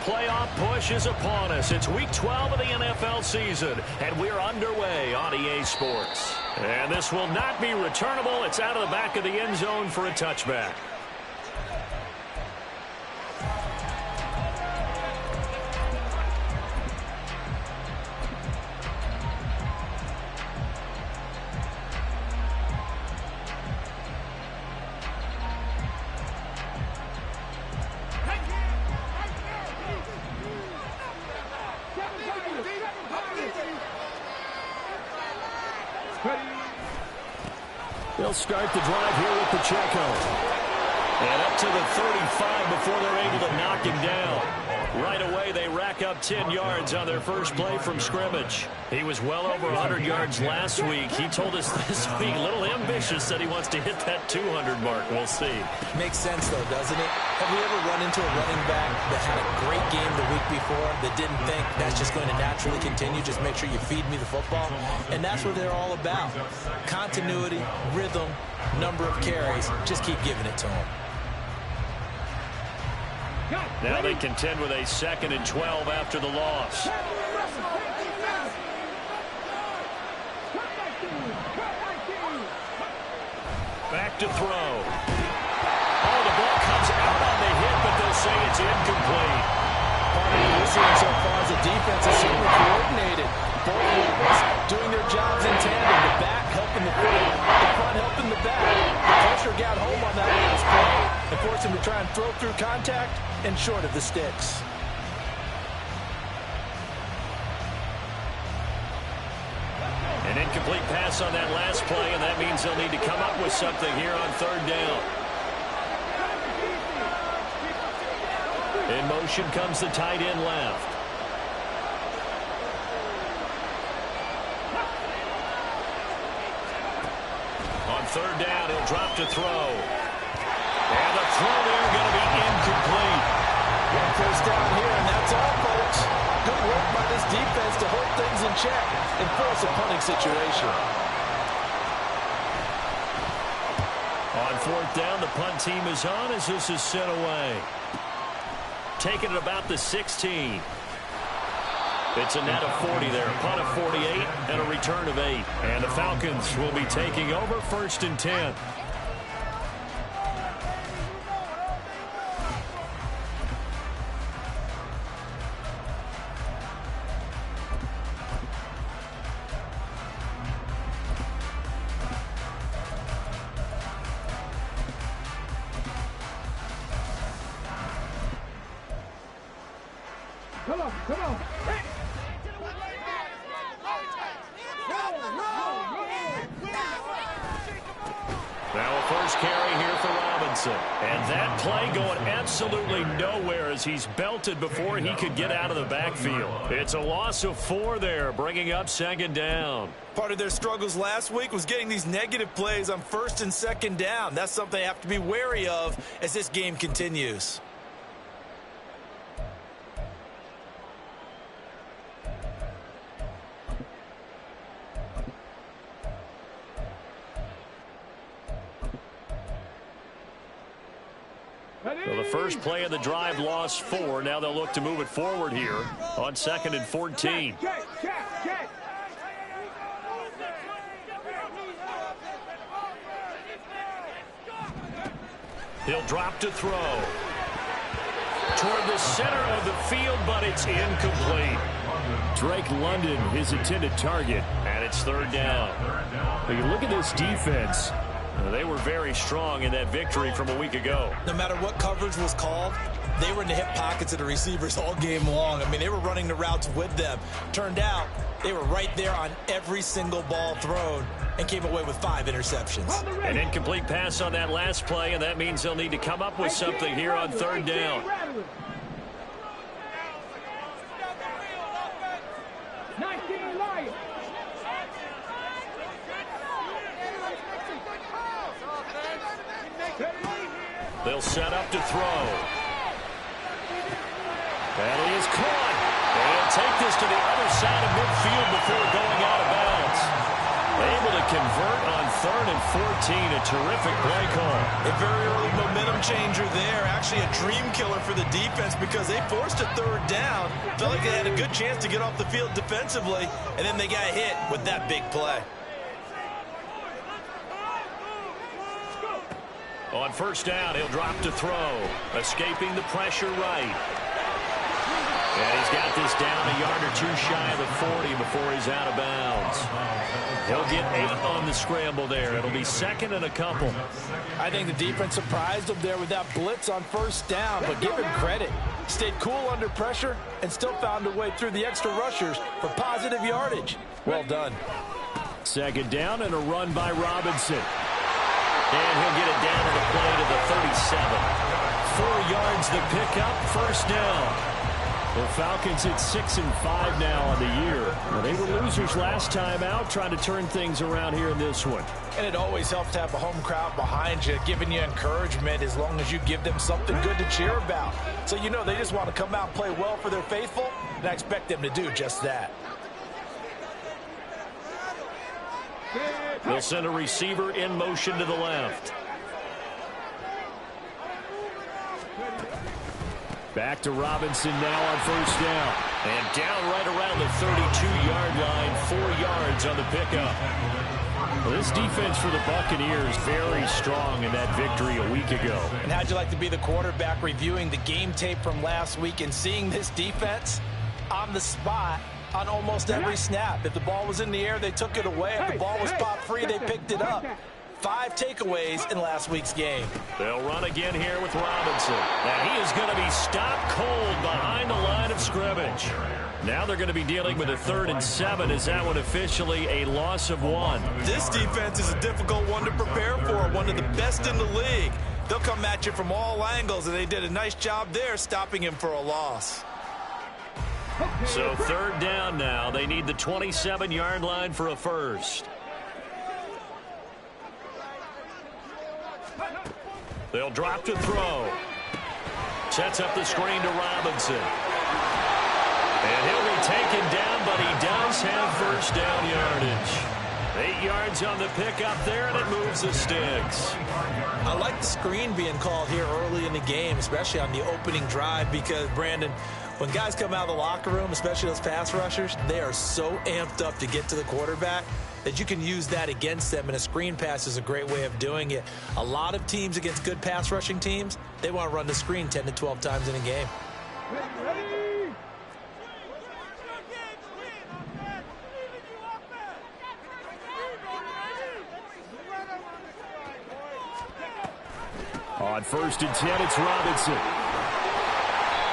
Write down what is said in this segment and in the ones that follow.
playoff push is upon us. It's Week 12 of the NFL season, and we're underway on EA Sports. And this will not be returnable. It's out of the back of the end zone for a touchback. They'll start the drive here with Pacheco. And up to the 35 before they're able to knock him down. Right away, they rack up 10 yards on their first play from scrimmage. He was well over 100 yards last week. He told us this week, a little ambitious, that he wants to hit that 200 mark. We'll see. Makes sense, though, doesn't it? Have we ever run into a running back that had a great game the week before that didn't think that's just going to naturally continue? Just make sure you feed me the football. And that's what they're all about. Continuity, rhythm, number of carries. Just keep giving it to them. Now they contend with a 2nd and 12 after the loss. Back to throw. Oh, the ball comes out on the hit, but they'll say it's incomplete. Part of what we're seeing so far is the defense is super coordinated. Both levels doing their jobs in tandem. The back helping the front, the front helping the back. The pressure got home on that last play and forced him to try and throw through contact and short of the sticks. An incomplete pass on that last play, and that means they'll need to come up with something here on 3rd down. In motion comes the tight end left. On 3rd down, he'll drop to throw. And the throw there going to be incomplete. One first down here, and that's all, folks. Good work by this defense to hold things in check and force a punting situation. On 4th down, the punt team is on as this is sent away. Taking it about the 16. It's a net of 40 there. Punt of 48 and a return of 8. And the Falcons will be taking over 1st and 10. Come on, come on. Now a first carry here for Robinson. And that play going absolutely nowhere as he's belted before he could get out of the backfield. It's a loss of 4 there, bringing up 2nd down. Part of their struggles last week was getting these negative plays on 1st and 2nd down. That's something they have to be wary of as this game continues. So the first play of the drive lost 4. Now they'll look to move it forward here on 2nd and 14. He'll drop to throw. Toward the center of the field, but it's incomplete. Drake London, his intended target, and it's 3rd down. When you look at this defense, they were very strong in that victory from a week ago. No matter what coverage was called, they were in the hip pockets of the receivers all game long. I mean, they were running the routes with them. Turned out, they were right there on every single ball thrown and came away with 5 interceptions. An incomplete pass on that last play, and that means they'll need to come up with something here on 3rd down. They'll set up to throw. And he is caught. And he'll take this to the other side of midfield before going out of bounds. Able to convert on 3rd and 14, a terrific play call. A very early momentum changer there. Actually a dream killer for the defense because they forced a 3rd down. Felt like they had a good chance to get off the field defensively, and then they got hit with that big play. On 1st down, he'll drop to throw. Escaping the pressure right. And he's got this down a yard or 2 shy of the 40 before he's out of bounds. He'll get 8 on the scramble there. It'll be 2nd and a couple. I think the defense surprised him there with that blitz on 1st down, but give him credit. Stayed cool under pressure and still found a way through the extra rushers for positive yardage. Well done. 2nd down and a run by Robinson. And he'll get it down to the play to the 37. 4 yards the pickup, 1st down. The Falcons at 6-5 now on the year. Well, they were losers last time out, trying to turn things around here in this one. And it always helps to have a home crowd behind you, giving you encouragement as long as you give them something good to cheer about. So you know they just want to come out and play well for their faithful, and I expect them to do just that. They'll send a receiver in motion to the left. Back to Robinson now on 1st down. And down right around the 32-yard line, 4 yards on the pickup. Well, this defense for the Buccaneers very strong in that victory a week ago. And how'd you like to be the quarterback reviewing the game tape from last week and seeing this defense on the spot on almost every snap? If the ball was in the air, they took it away. If the ball was popped free, they picked it up. 5 takeaways in last week's game. They'll run again here with Robinson. Now he is going to be stopped cold behind the line of scrimmage. Now they're going to be dealing with a 3rd and 7. Is that one officially a loss of 1? This defense is a difficult one to prepare for, one of the best in the league. They'll come at you from all angles, and they did a nice job there stopping him for a loss. So 3rd down now. They need the 27-yard line for a 1st. They'll drop to throw. Sets up the screen to Robinson. And he'll be taken down, but he does have 1st down yardage. 8 yards on the pickup there, and it moves the sticks. I like the screen being called here early in the game, especially on the opening drive, because, Brandon, when guys come out of the locker room, especially those pass rushers, they are so amped up to get to the quarterback that you can use that against them, and a screen pass is a great way of doing it. A lot of teams against good pass rushing teams, they want to run the screen 10 to 12 times in a game. On 1st and 10, it's Robinson.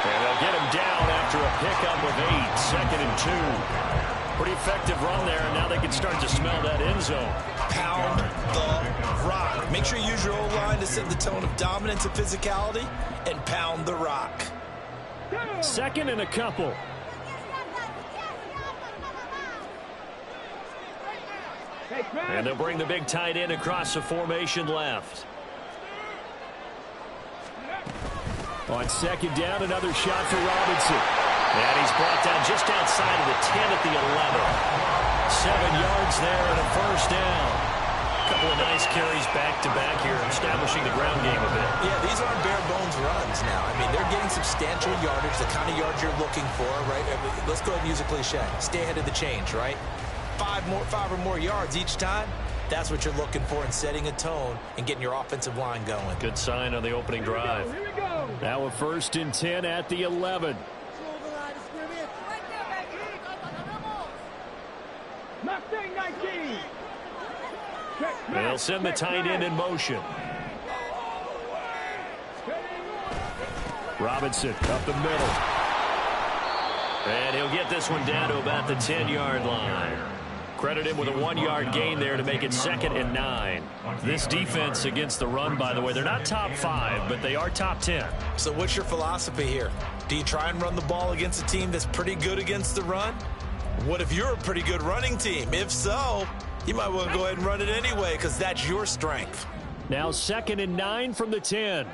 And they'll get him down after a pickup with 8, 2nd and 2. Pretty effective run there, and now they can start to smell that end zone. Pound the rock. Make sure you use your O-line to set the tone of dominance and physicality, and pound the rock. 2nd and a couple. And they'll bring the big tight end across the formation left. On 2nd down, another shot for Robinson. And he's brought down just outside of the 10 at the 11. 7 yards there and a 1st down. A couple of nice carries back-to-back here, establishing the ground game a bit. Yeah, these aren't bare-bones runs now. I mean, they're getting substantial yardage, the kind of yards you're looking for, right? I mean, let's go ahead and use a cliche. Stay ahead of the change, right? 5 or more yards each time. That's what you're looking for in setting a tone and getting your offensive line going. Good sign on the opening drive. Now a 1st and 10 at the 11. They'll send the tight end in motion. Robinson up the middle. And he'll get this one down to about the 10-yard line. Credit him with a 1-yard gain there to make it 2nd and 9. This defense against the run, by the way, they're not top 5, but they are top 10. So what's your philosophy here? Do you try and run the ball against a team that's pretty good against the run? What if you're a pretty good running team? If so, you might want to go ahead and run it anyway because that's your strength. Now 2nd and 9 from the 10.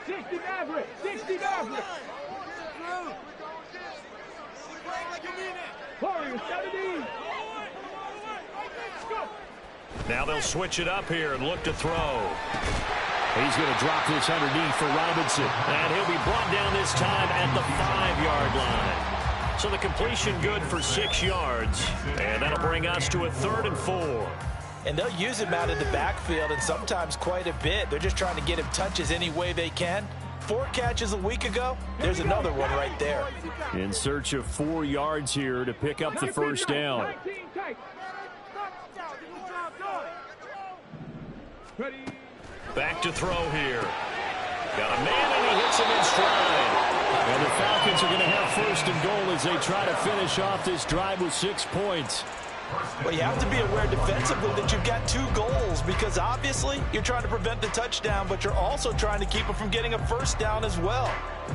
60 average, 60 average. Warriors, 17. Now they'll switch it up here and look to throw. He's going to drop this underneath for Robinson. And he'll be brought down this time at the 5-yard line. So the completion good for 6 yards. And that'll bring us to a 3rd and 4. And they'll use him out of the backfield, and sometimes quite a bit. They're just trying to get him touches any way they can. 4 catches a week ago. There's another one right there. In search of 4 yards here to pick up the first down. Back to throw here. Got a man, and he hits him in stride. And the Falcons are going to have 1st and goal as they try to finish off this drive with 6 points. Well, you have to be aware defensively that you've got 2 goals, because obviously you're trying to prevent the touchdown, but you're also trying to keep them from getting a 1st down as well.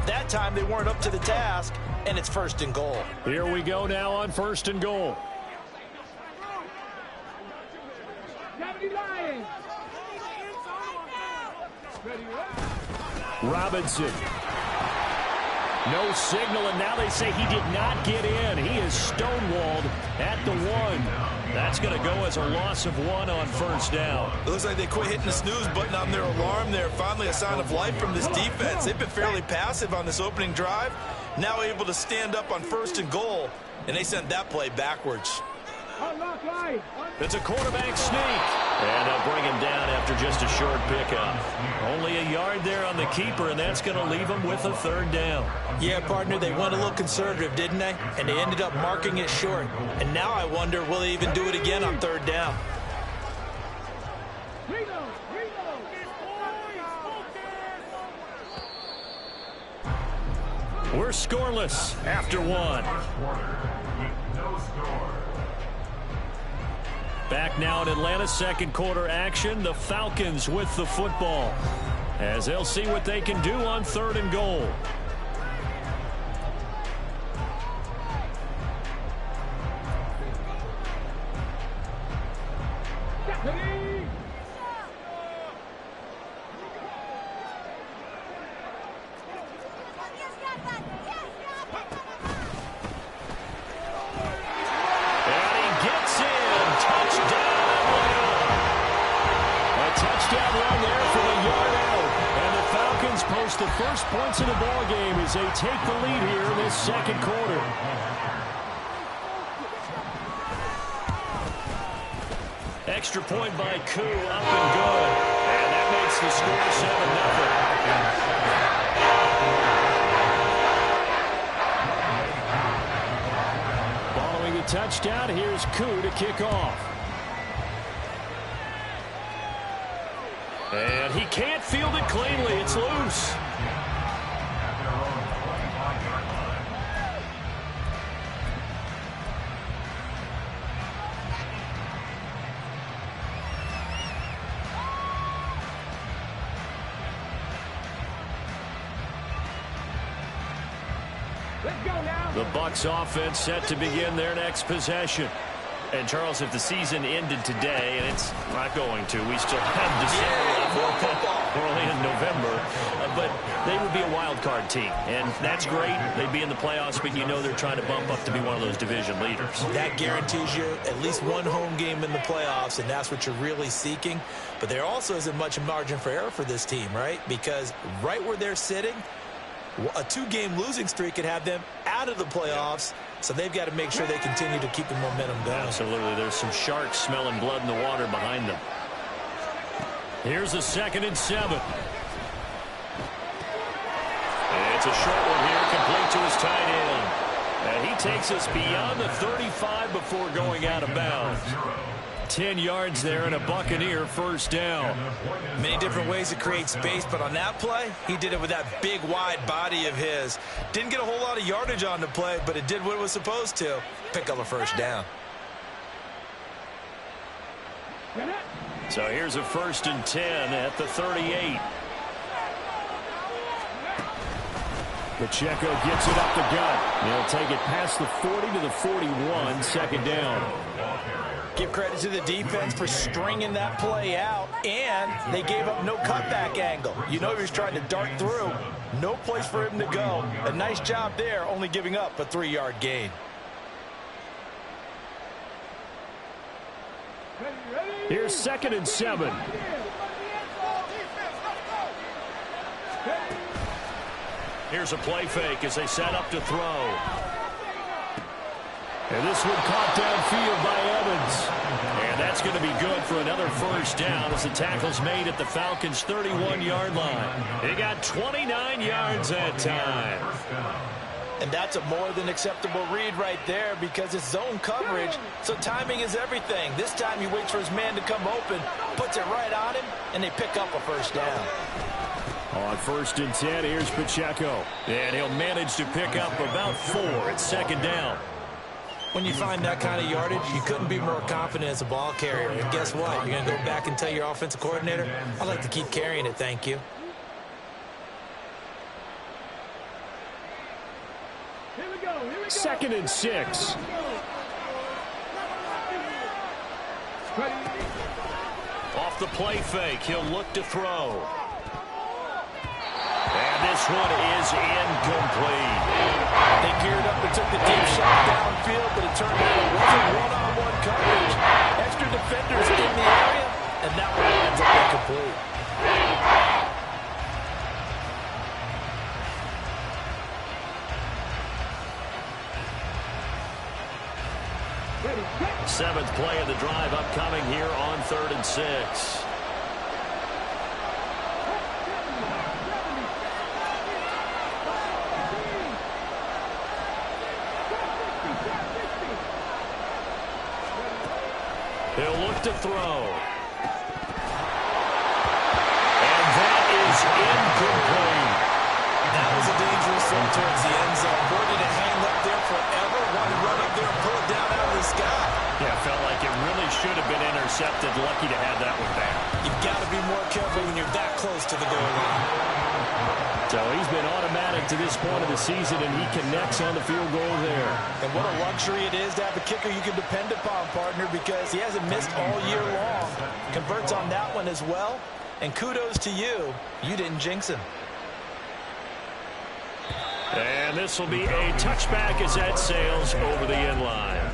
That time they weren't up to the task, and it's 1st and goal. Here we go now on 1st and goal. Robinson. No signal, and now they say he did not get in. He is stonewalled at the 1. That's going to go as a loss of 1 on 1st down. It looks like they quit hitting the snooze button on their alarm there. Finally a sign of life from this defense. They've been fairly passive on this opening drive. Now able to stand up on 1st and goal, and they sent that play backwards. It's a quarterback sneak. And they'll bring him down after just a short pickup. Only a yard there on the keeper, and that's going to leave him with a 3rd down. Yeah, partner, they went a little conservative, didn't they? And they ended up marking it short. And now I wonder, will they even do it again on 3rd down? We're scoreless after 1. Back now in Atlanta, 2nd quarter action. The Falcons with the football as they'll see what they can do on 3rd and goal. The first points of the ball game as they take the lead here in this 2nd quarter. Extra point by Koo, up and good. And that makes the score 7-0. Following the touchdown, here's Koo to kick off. And he can't field it cleanly. It's loose. Let's go now. The Bucs offense set to begin their next possession. And, Charles, if the season ended today, and it's not going to, we still have December, we're only in November, but they would be a wild card team. And that's great. They'd be in the playoffs, but you know they're trying to bump up to be one of those division leaders. That guarantees you at least 1 home game in the playoffs, and that's what you're really seeking. But there also isn't much margin for error for this team, right? Because right where they're sitting, a 2-game losing streak could have them out of the playoffs. So they've got to make sure they continue to keep the momentum going. Absolutely. There's some sharks smelling blood in the water behind them. Here's a 2nd and 7. And it's a short one here, complete to his tight end. And he takes us beyond the 35 before going out of bounds. 10 yards there and a Buccaneer 1st down. Many different ways to create space, but on that play, he did it with that big, wide body of his. Didn't get a whole lot of yardage on the play, but it did what it was supposed to. Pick up a 1st down. So here's a 1st and 10 at the 38. Pacheco gets it up the gut. They'll take it past the 40 to the 41, 2nd down. Give credit to the defense for stringing that play out, and they gave up no cutback angle. You know he was trying to dart through. No place for him to go. A nice job there, only giving up a 3-yard gain. Here's 2nd and 7. Here's a play fake as they set up to throw. And this one caught downfield by Evans. And that's going to be good for another first down as the tackle's made at the Falcons' 31-yard line. They got 29 yards that time. And that's a more than acceptable read right there because it's zone coverage, so timing is everything. This time he waits for his man to come open, puts it right on him, and they pick up a first down. On 1st and 10, here's Pacheco. And he'll manage to pick up about 4 at 2nd down. When you find that kind of yardage, you couldn't be more confident as a ball carrier. And guess what? You're going to go back and tell your offensive coordinator, I'd like to keep carrying it, thank you. Here we go. 2nd and 6. Off the play fake, he'll look to throw. And this one is incomplete. They geared up and took the deep shot downfield, but it turned out it wasn't one-on-one coverage. Extra defenders in the area, and that one ends up incomplete. Seventh play of the drive upcoming here on 3rd and 6. He'll look to throw. And that is incomplete. That was a dangerous throw towards the end zone. Where did it hang up there forever? Wanted to run up there and pull it down out of the sky. Yeah, felt like it really should have been intercepted. Lucky to have that one back. You've got to be more careful when you're that close to the goal line. So he's been automatic to this point of the season, and he connects on the field goal there. And what a luxury it is to have a kicker you can depend upon, partner, because he hasn't missed all year long. Converts on that one as well. And kudos to you. You didn't jinx him. And this will be a touchback as that sails over the end line.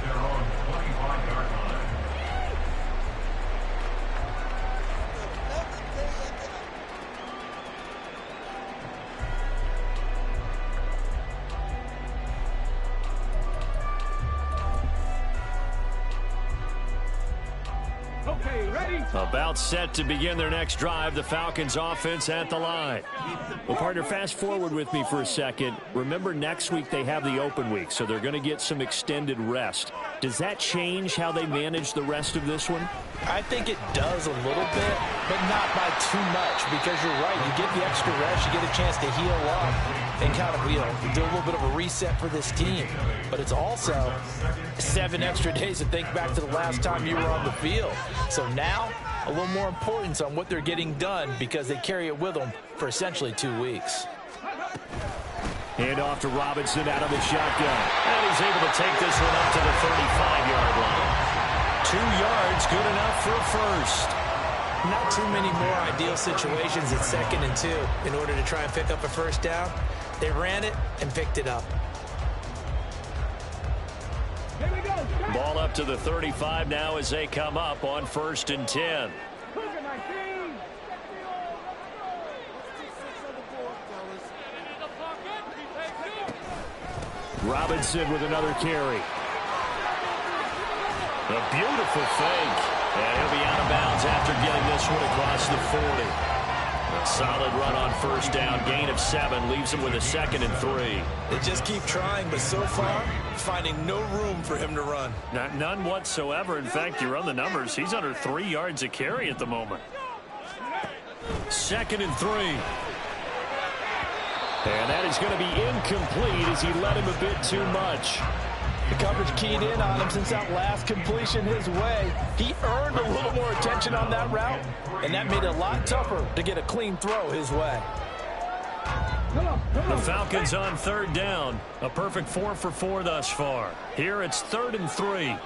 Okay, ready? About set to begin their next drive, the Falcons offense at the line. Well, partner, fast forward with me for a second. Remember, next week they have the open week, so they're going to get some extended rest. Does that change how they manage the rest of this one? I think it does a little bit, but not by too much, because you're right. You get the extra rest, you get a chance to heal up and kind of, do a little bit of a reset for this team. But it's also 7 extra days to think back to the last time you were on the field. So now, a little more importance on what they're getting done because they carry it with them for essentially 2 weeks. Hand off to Robinson out of the shotgun. And he's able to take this one up to the 35-yard line. 2 yards, good enough for a first. Not too many more ideal situations at 2nd and 2 in order to try and pick up a first down. They ran it and picked it up. Here we go. Ball up to the 35 now as they come up on 1st and 10. Look at my team. Robinson with another carry. A beautiful fake. And he'll be out of bounds after getting this one across the 40. A solid run on first down. Gain of 7 leaves him with a 2nd and 3. They just keep trying, but so far, finding no room for him to run. None whatsoever. In fact, you run the numbers. He's under 3 yards a carry at the moment. 2nd and 3. And that is going to be incomplete as he led him a bit too much. The coverage keyed in on him since that last completion his way. He earned a little more attention on that route, and that made it a lot tougher to get a clean throw his way. The Falcons on 3rd down. A perfect 4 for 4 thus far. Here it's 3rd and 3.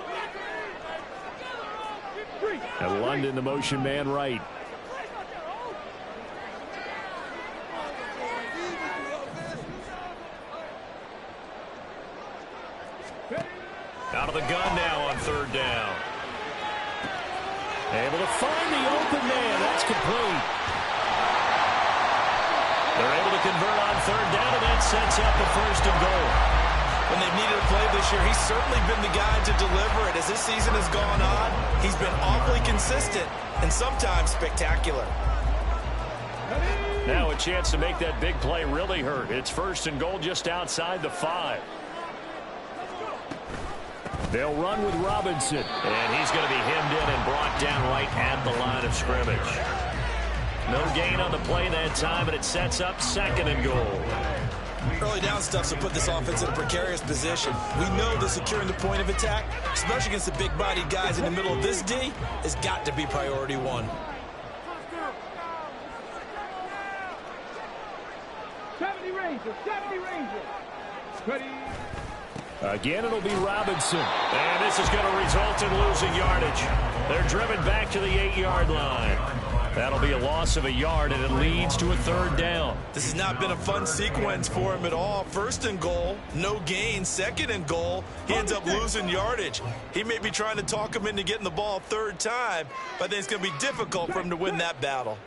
And London, the motion man right. Out of the gun now on 3rd down. Able to find the open man. That's complete. They're able to convert on third down, and that sets up the first and goal. When they've needed a play this year, he's certainly been the guy to deliver it. As this season has gone on, he's been awfully consistent and sometimes spectacular. Now a chance to make that big play really hurt. It's first and goal just outside the 5. They'll run with Robinson. And he's going to be hemmed in and brought down right at the line of scrimmage. No gain on the play that time, and it sets up second and goal. Early down stuff to put this offense in a precarious position. We know that securing the point of attack, especially against the big-bodied guys in the middle of this D, has got to be priority one. 70 Rangers, 70 Rangers. Ready. Again, it'll be Robinson. And this is going to result in losing yardage. They're driven back to the 8-yard line. That'll be a loss of a yard, and it leads to a third down. This has not been a fun sequence for him at all. First and goal, no gain. Second and goal, he ends up losing yardage. He may be trying to talk him into getting the ball third time, but I think it's going to be difficult for him to win that battle.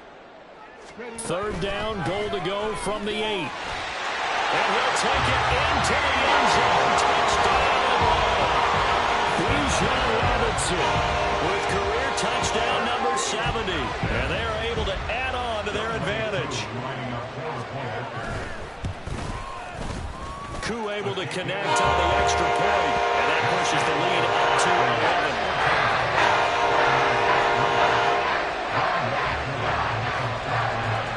Third down, goal to go from the 8. And he'll take it into the end zone. Touchdown. Bijan Robinson with career touchdown number 70. And they are able to add on to their advantage. KU able to connect on the extra point. And that pushes the lead up to 11.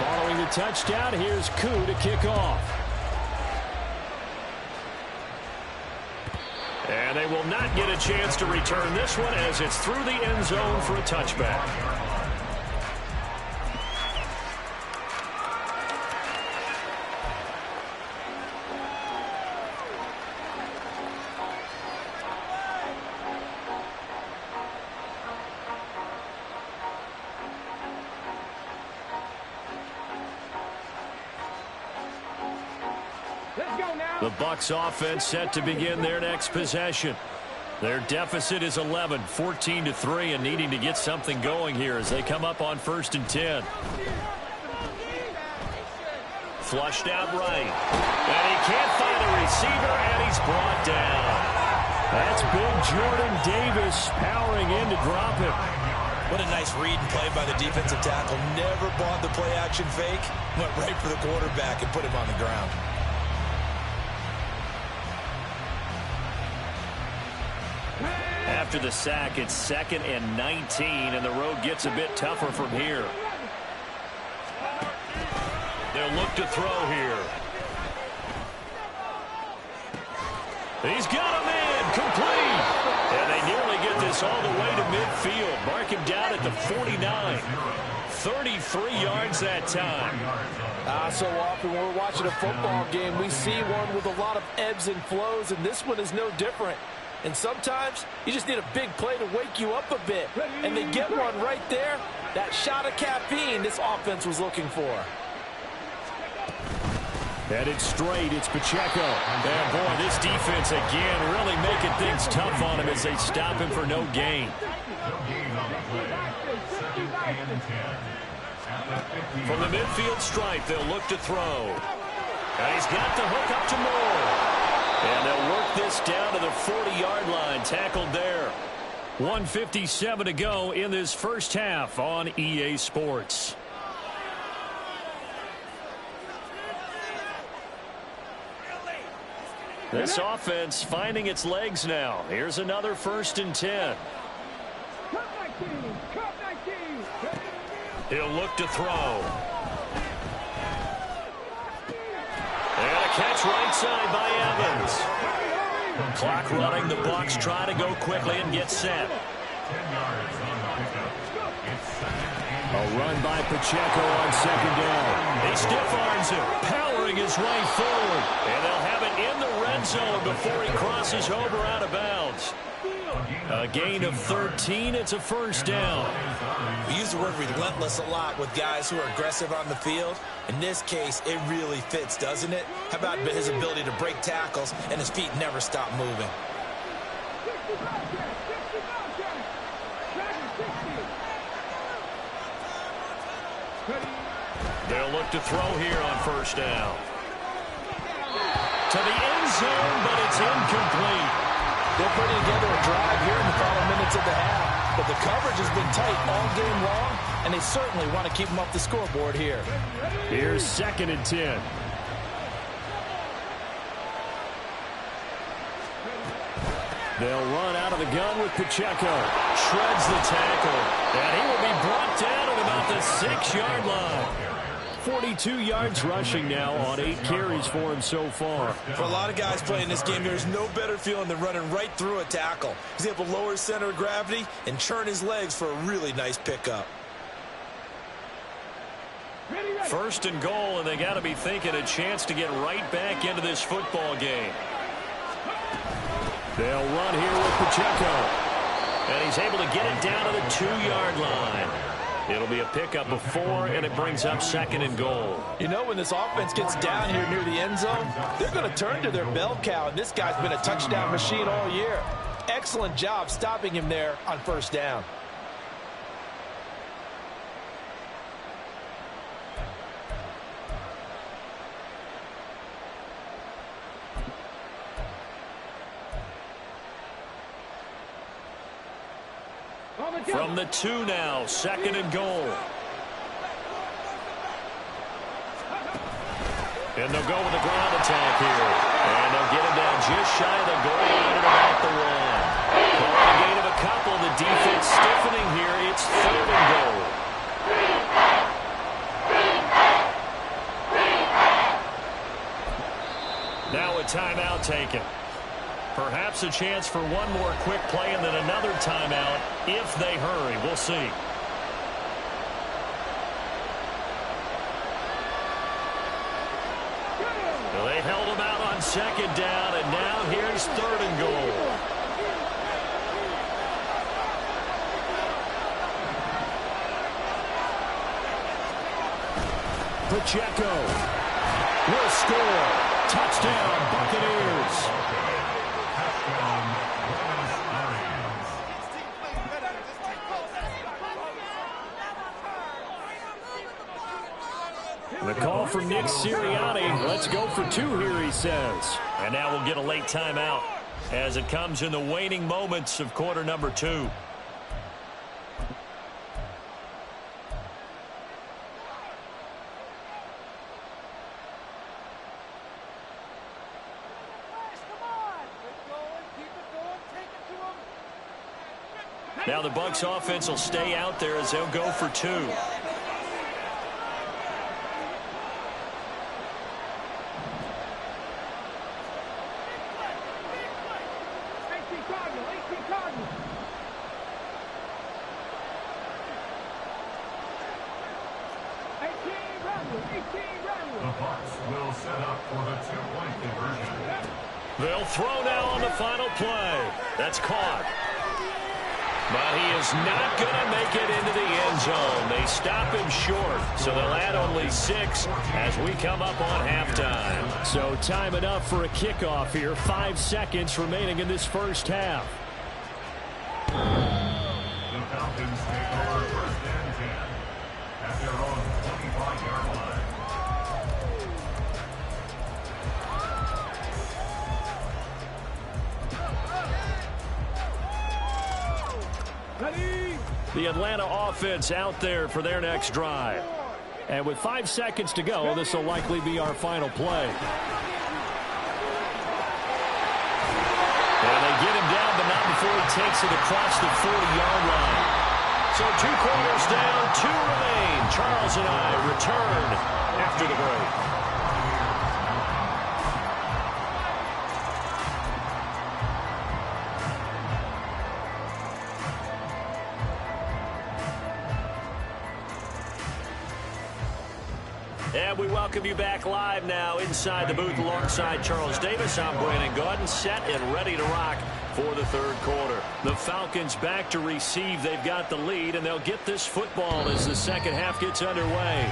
Following the touchdown, here's KU to kick off. And they will not get a chance to return this one as it's through the end zone for a touchback. The Bucs offense set to begin their next possession. Their deficit is 11, 14-3, and needing to get something going here as they come up on 1st and 10. Flushed out right. And he can't find a receiver, and he's brought down. That's big Jordan Davis powering in to drop him. What a nice read and play by the defensive tackle. Never bought the play-action fake. Went right for the quarterback and put him on the ground. After the sack, it's 2nd and 19, and the road gets a bit tougher from here. They'll look to throw here. He's got a man complete. And they nearly get this all the way to midfield. Mark him down at the 49. 33 yards that time. So often when we're watching a football game, we see one with a lot of ebbs and flows, and this one is no different. And sometimes you just need a big play to wake you up a bit. And they get one right there. That shot of caffeine this offense was looking for. Headed straight, it's Pacheco. And boy, this defense again really making things tough on him as they stop him for no gain. From the midfield stripe, they'll look to throw. And he's got the hook up to Moore. And they'll work this down to the 40-yard line, tackled there. 1:57 to go in this first half on EA Sports. This offense finding its legs now. Here's another 1st and 10. He'll look to throw. And a catch right side by Evans. Clock running. The Bucs try to go quickly and get set. A run by Pacheco on 2nd down. He stiff arms him, powering his way forward. And they'll have it in the red zone before he crosses over out of bounds. A gain of 13. It's a 1st down. We use the word relentless a lot with guys who are aggressive on the field. In this case, it really fits, doesn't it? How about his ability to break tackles and his feet never stop moving? They'll look to throw here on first down. To the end zone, but it's incomplete. They're putting together a drive here in the final minutes of the half, but the coverage has been tight all game long, and they certainly want to keep them off the scoreboard here. Here's 2nd and 10. They'll run out of the gun with Pacheco. Shreds the tackle, and he will be brought down at about the 6-yard line. 42 yards rushing now on 8 carries for him so far. For a lot of guys playing this game, there's no better feeling than running right through a tackle. He's able to lower his center of gravity and churn his legs for a really nice pickup. 1st and goal, and they got to be thinking a chance to get right back into this football game. They'll run here with Pacheco, and he's able to get it down to the 2-yard line. It'll be a pickup of 4, and it brings up 2nd and goal. You know, when this offense gets down here near the end zone, they're going to turn to their bell cow, and this guy's been a touchdown machine all year. Excellent job stopping him there on first down. From the 2 now, 2nd and goal. And they'll go with the ground attack here. And they'll get him down just shy of the goal line at about the 1. Calling a gain of a couple. The defense stiffening here. It's 3rd and goal. Now a timeout taken. Perhaps a chance for one more quick play and then another timeout if they hurry. We'll see. Well, they held him out on 2nd down, and now here's 3rd and goal. Pacheco will score. Touchdown, Buccaneers. The call from Nick Sirianni. Let's go for 2 here, he says. And now we'll get a late timeout as it comes in the waning moments of quarter number 2. Now the Bucs offense will stay out there as they'll go for 2. They'll throw now on the final play. That's caught. But he is not going to make it into the end zone. They stop him short, so they'll add only 6 as we come up on halftime. So time enough for a kickoff here. 5 seconds remaining in this first half. The Falcons take over 1st and 10 at their own 25-yard line. The Atlanta offense out there for their next drive. And with 5 seconds to go, this will likely be our final play. And they get him down, but not before he takes it across the 40-yard line. So 2 quarters down, 2 remain. Charles and I return after the break. And we welcome you back live now inside the booth alongside Charles Davis. I'm Brandon Gaudin, set and ready to rock for the 3rd quarter. The Falcons back to receive. They've got the lead, and they'll get this football as the second half gets underway.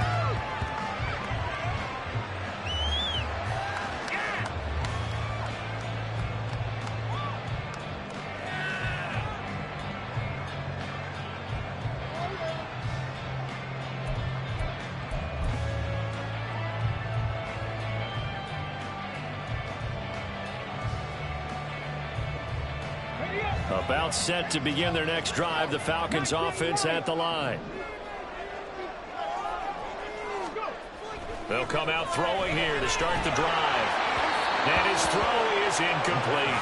About set to begin their next drive. The Falcons offense at the line. They'll come out throwing here to start the drive. And his throw is incomplete.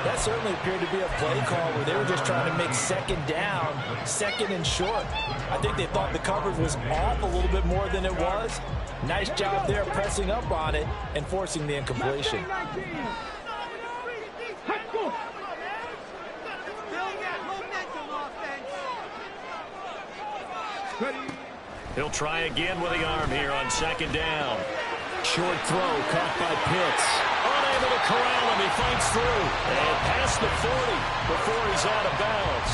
That certainly appeared to be a play call where they were just trying to make second down, second and short. I think they thought the coverage was off a little bit more than it was. Nice job there pressing up on it and forcing the incompletion. He'll try again with the arm here on second down. Short throw caught by Pitts. Unable to corral him. He fights through. And past the 40 before he's out of bounds.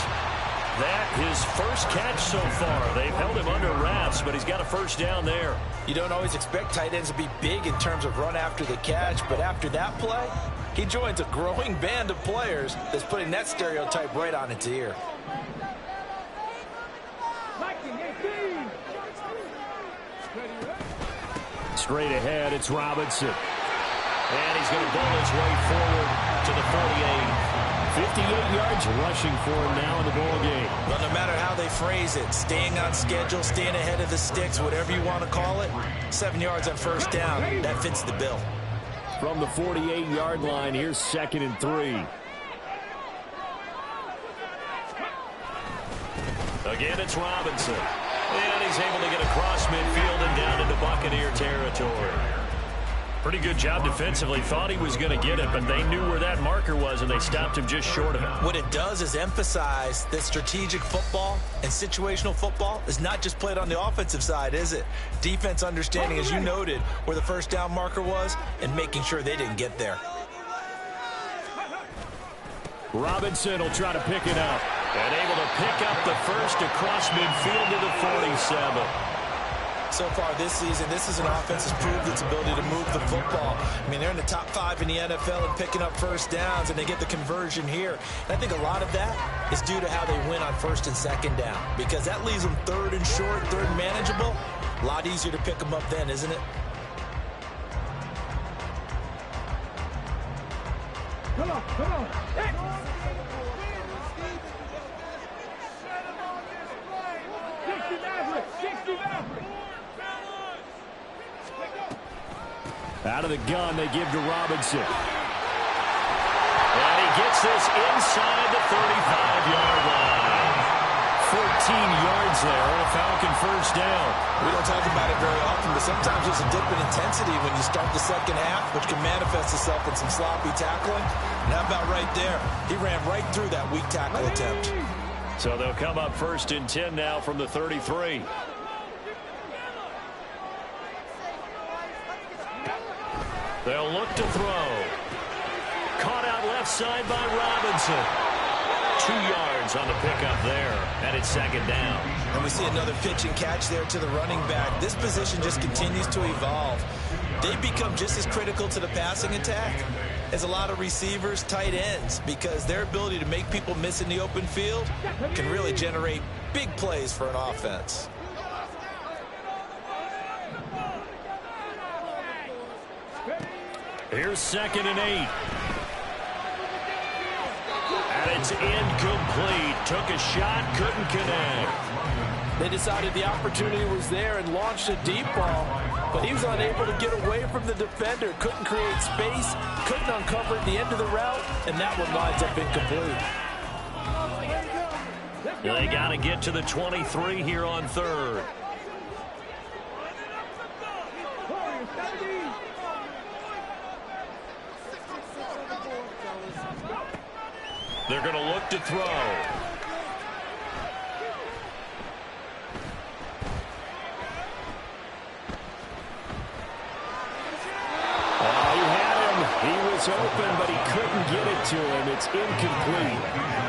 That his first catch so far. They've held him under wraps, but he's got a first down there. You don't always expect tight ends to be big in terms of run after the catch, but after that play, he joins a growing band of players that's putting that stereotype right on its ear. Straight ahead, it's Robinson. And he's going to bowl his way forward to the 48. 58 yards rushing for him now in the ball game. Well, no matter how they phrase it, staying on schedule, staying ahead of the sticks, whatever you want to call it, 7 yards on first down, that fits the bill. From the 48-yard line, here's 2nd and 3. Again, it's Robinson. And he's able to get across midfield and down into Buccaneer territory. Pretty good job defensively. Thought he was going to get it, but they knew where that marker was, and they stopped him just short of it. What it does is emphasize that strategic football and situational football is not just played on the offensive side, is it? Defense understanding, as you noted, where the first down marker was and making sure they didn't get there. Robinson will try to pick it up. And able to pick up the first across midfield to the 47. So far this season, this is an offense that's proved its ability to move the football. I mean, they're in the top 5 in the NFL and picking up first downs, and they get the conversion here. And I think a lot of that is due to how they win on first and second down, because that leaves them third and short, third and manageable. A lot easier to pick them up then, isn't it? Come on, come on. Hey. Out of the gun, they give to Robinson. And he gets this inside the 35-yard line. 14 yards there on a Falcon first down. We don't talk about it very often, but sometimes there's a dip in intensity when you start the second half, which can manifest itself in some sloppy tackling. And how about right there? He ran right through that weak tackle attempt. So they'll come up 1st and 10 now from the 33. They'll look to throw. Caught out left side by Robinson. 2 yards on the pickup there, and it's 2nd down. And we see another pitch and catch there to the running back. This position just continues to evolve. They become just as critical to the passing attack as a lot of receivers, tight ends, because their ability to make people miss in the open field can really generate big plays for an offense. Here's 2nd and 8. And it's incomplete. Took a shot, couldn't connect. They decided the opportunity was there and launched a deep ball, but he was unable to get away from the defender. Couldn't create space, couldn't uncover at the end of the route, and that one lines up incomplete. They got to get to the 23 here on 3rd. They're going to look to throw. Oh, he had him. He was open, but he couldn't get it to him. It's incomplete.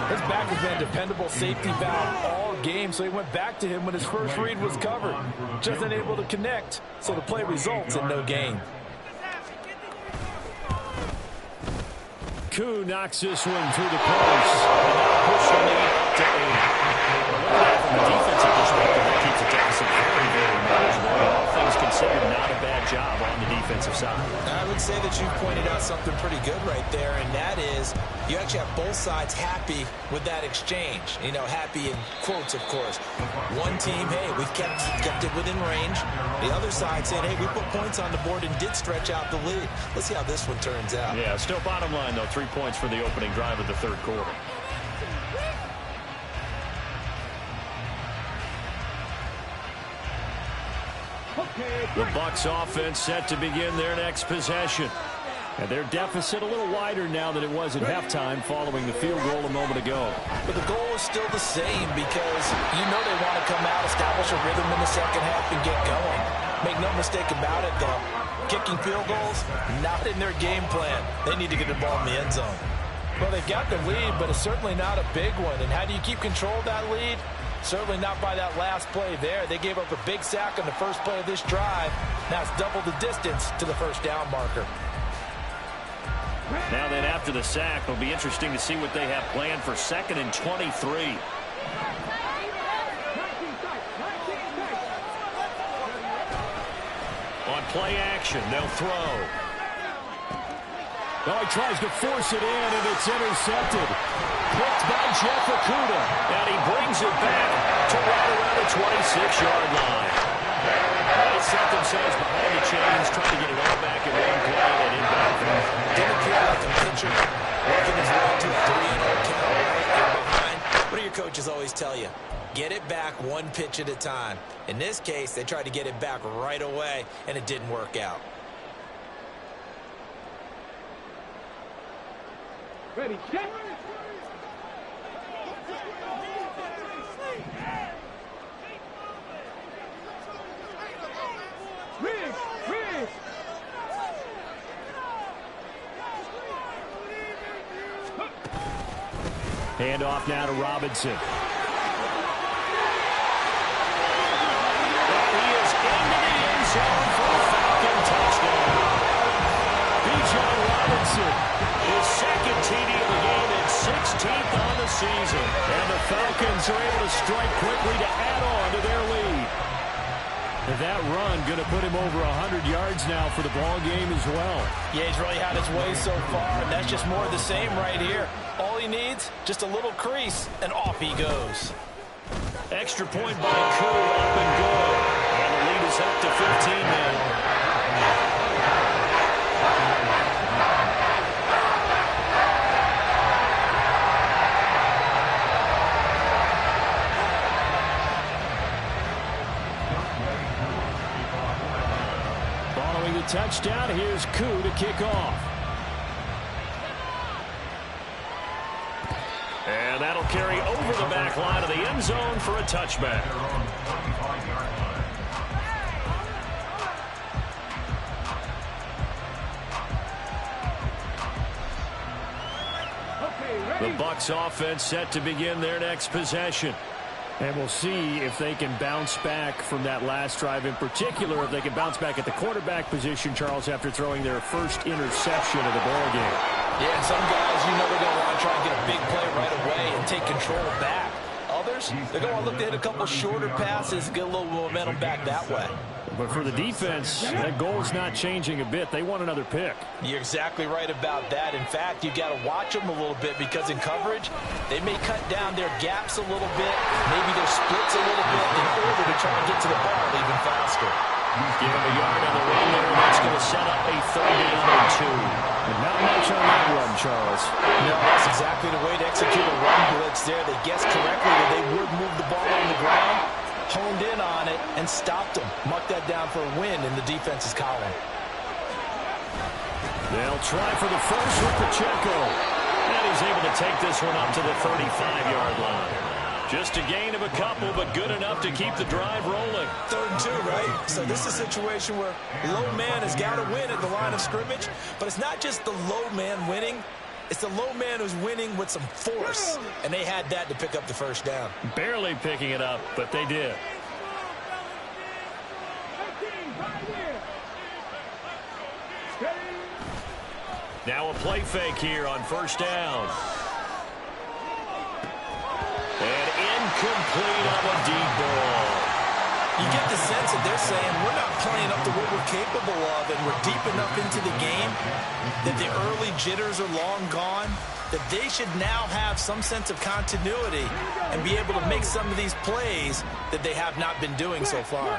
His back has been a dependable safety valve all game, so he went back to him when his first read was covered. Just unable to connect, so the play results in no gain. Koo knocks this one through the post. And now push on the 8 to 8. From a defensive perspective, that keeps the deficit very, very manageable. All things considered, not a bad job on the defensive side. I would say that you've pointed out something pretty good right there, and that is you actually have both sides happy with that exchange. You know, happy in quotes, of course. One team, hey, we've kept it within range. The other side saying, hey, we put points on the board and did stretch out the lead. Let's see how this one turns out. Yeah, still bottom line, though, 3 points for the opening drive of the third quarter. The Bucs offense set to begin their next possession. And their deficit a little wider now than it was at halftime following the field goal a moment ago. But the goal is still the same because you know they want to come out, establish a rhythm in the second half, and get going. Make no mistake about it, though. Kicking field goals, not in their game plan. They need to get the ball in the end zone. Well, they've got the lead, but it's certainly not a big one. And how do you keep control of that lead? Certainly not by that last play there. They gave up a big sack on the first play of this drive. Now it's double the distance to the first down marker. Now then, after the sack, it'll be interesting to see what they have planned for 2nd and 23. On play action, they'll throw. Oh, he tries to force it in, and it's intercepted. Picked by Jeff Okudah. And he brings it back to right around the 26-yard line. They set themselves behind the chains, trying to get it all back in one play and inbound. Didn't feel like a pitcher working his way to a 3-0 count right behind. What do your coaches always tell you? Get it back one pitch at a time. In this case, they tried to get it back right away, and it didn't work out. Ready, check. Hand off now to Robinson. And he is into the end zone for a Falcon touchdown. Bijan Robinson, his second TD of the game and 16th on the season. And the Falcons are able to strike quickly to add on to their lead. And that run going to put him over 100 yards now for the ball game as well. Yeah, he's really had his way so far, and that's just more of the same right here. All he needs, just a little crease, and off he goes. Extra point by Koo, up and good. And the lead is up to 15 now. Following the touchdown, here's Koo to kick off. And that'll carry over the back line of the end zone for a touchback. The Bucs offense set to begin their next possession. And we'll see if they can bounce back from that last drive, in particular if they can bounce back at the quarterback position, Charles, after throwing their first interception of the ball game. Yeah, some guys, you know, they're going to want to try and get a big play right away and take control back. Others, they're going to want to look to hit a couple shorter passes, get a little momentum back that way. But for the defense, that goal is not changing a bit. They want another pick. You're exactly right about that. In fact, you've got to watch them a little bit because in coverage, they may cut down their gaps a little bit, maybe their splits a little bit in order to try and get to the ball even faster. Give him a yard on the run there, and that's going to set up a 3rd and 2. And not much on that run, Charles. No, that's exactly the way to execute a run blitz there. They guessed correctly that they would move the ball on the ground, honed in on it, and stopped them. Mark that down for a win in the defense's column. They'll try for the first with Pacheco. And he's able to take this one up to the 35-yard line. Just a gain of a couple, but good enough to keep the drive rolling. 3rd and 2, right? So this is a situation where low man has got to win at the line of scrimmage, but it's not just the low man winning. It's the low man who's winning with some force, and they had that to pick up the first down. Barely picking it up, but they did. Now a play fake here on 1st down. And incomplete on the deep ball. You get the sense that they're saying we're not playing up to what we're capable of, and we're deep enough into the game that the early jitters are long gone, that they should now have some sense of continuity and be able to make some of these plays that they have not been doing so far.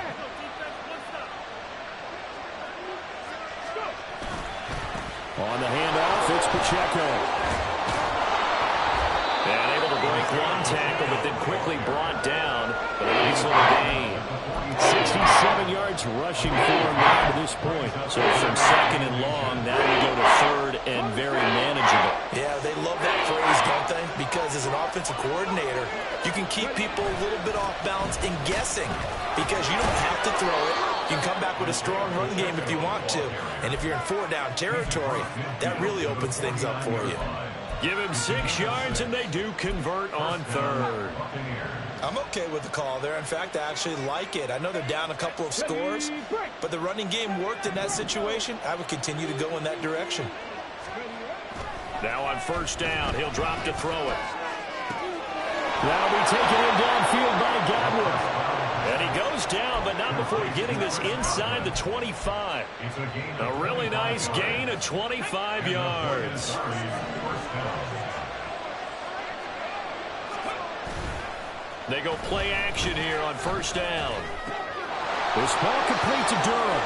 On the handoff, it's Pacheco. And able to break one tackle, but then quickly brought down. But a nice little gain. 67 yards rushing for him now to this point. So from second and long, now we go to third and very manageable. Yeah, they love that phrase, don't they? Because as an offensive coordinator, you can keep people a little bit off balance and guessing because you don't have to throw it. You can come back with a strong run game if you want to. And if you're in 4-down territory, that really opens things up for you. Give him 6 yards, and they do convert on third. I'm okay with the call there. In fact, I actually like it. I know they're down a couple of scores, but the running game worked in that situation. I would continue to go in that direction. Now on first down, he'll drop to throw it. That'll be taken in downfield by Godwin. And he goes down, but not before getting this inside the 25. A really nice gain of 25 yards. They go play action here on first down. This ball complete to Durham.